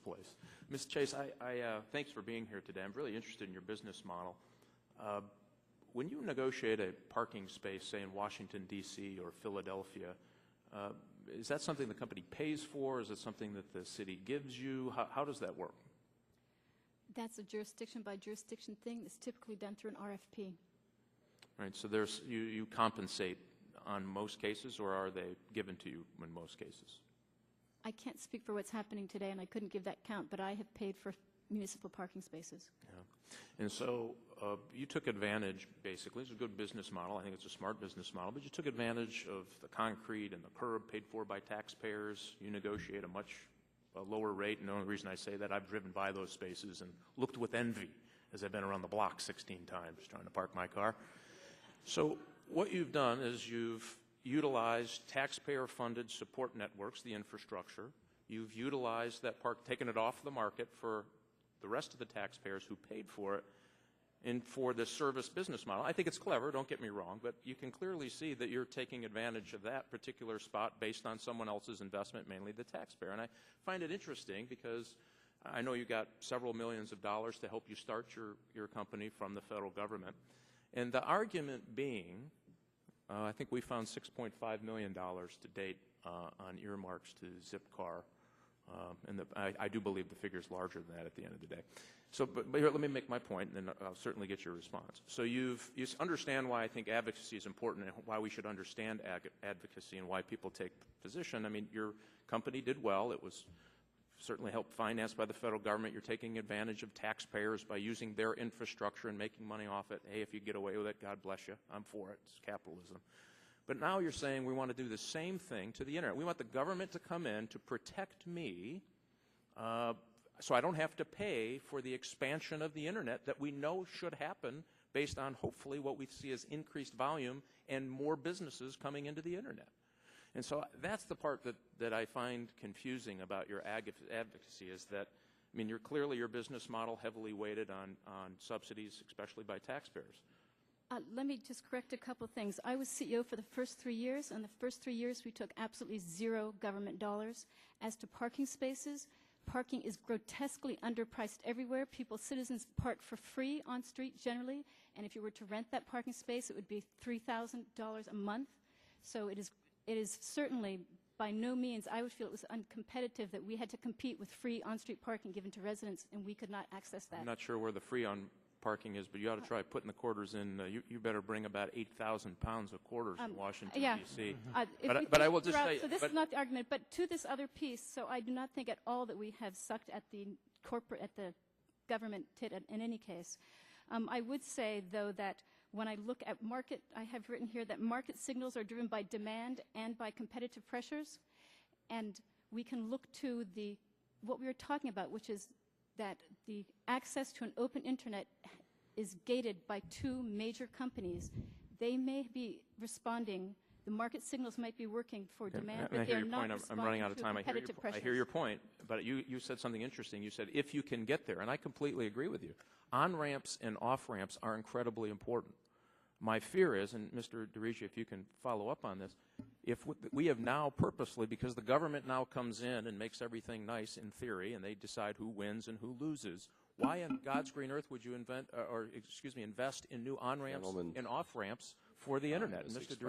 place. Ms. Chase, thanks for being here today. I'm really interested in your business model. When you negotiate a parking space, say in Washington, D.C. or Philadelphia, is that something the company pays for? Is it something that the city gives you? How does that work? That's a jurisdiction by jurisdiction thing that's typically done through an RFP. Right, so you compensate on most cases, or are they given to you in most cases? I can't speak for what's happening today, and I couldn't give that count, but I have paid for municipal parking spaces. Yeah. And so you took advantage, basically. It's a good business model. I think it's a smart business model, but you took advantage of the concrete and the curb paid for by taxpayers. You negotiate a much lower rate, and the only reason I say that, I've driven by those spaces and looked with envy as I've been around the block 16 times trying to park my car. So what you've done is you've utilized taxpayer-funded support networks, the infrastructure. You've utilized that park, taken it off the market for the rest of the taxpayers who paid for it, and for this service business model. I think it's clever, don't get me wrong, but you can clearly see that you're taking advantage of that particular spot based on someone else's investment, mainly the taxpayer. And I find it interesting because I know you got several millions of dollars to help you start your company from the federal government. And the argument being, I think we found $6.5 million to date on earmarks to Zipcar. And I do believe the figure is larger than that at the end of the day. So, but here, let me make my point, and then I'll certainly get your response. So you understand why I think advocacy is important and why we should understand advocacy and why people take position. I mean, your company did well. It was certainly helped financed by the federal government. You're taking advantage of taxpayers by using their infrastructure and making money off it. Hey, if you get away with it, God bless you. I'm for it. It's capitalism. But now you're saying we want to do the same thing to the Internet. We want the government to come in to protect me so I don't have to pay for the expansion of the Internet that we know should happen based on hopefully what we see as increased volume and more businesses coming into the Internet. And so that's the part that I find confusing about your advocacy is that, I mean, clearly your business model heavily weighted on subsidies, especially by taxpayers. Let me just correct a couple things. I was CEO for the first 3 years, and the first 3 years we took absolutely zero government dollars. As to parking spaces, parking is grotesquely underpriced everywhere. Citizens park for free on street generally, and if you were to rent that parking space, it would be $3,000 a month. So it is certainly by no means, I would feel it was uncompetitive that we had to compete with free on-street parking given to residents, and we could not access that. I'm not sure where the free on parking is, but you ought to try putting the quarters in. You better bring about 8,000 pounds of quarters in Washington, D.C. But I will just say... So this is not the argument, but to this other piece, so I do not think at all that we have sucked at the government tit in any case. I would say, though, that when I look at market, I have written here that market signals are driven by demand and by competitive pressures, and we can look to what we were talking about, which is that the access to an open internet is gated by two major companies. They may be responding, the market signals might be working for demand, but they are not responding I'm running out of to time. competitive pressures. I hear your point, but you said something interesting. You said if you can get there, and I completely agree with you. On-ramps and off-ramps are incredibly important. My fear is, and Mr. DeRigia, if you can follow up on this, if we have now purposely, because the government now comes in and makes everything nice in theory, and they decide who wins and who loses, why in God's green earth would you invest in new on-ramps and off-ramps for the Internet? And Mr.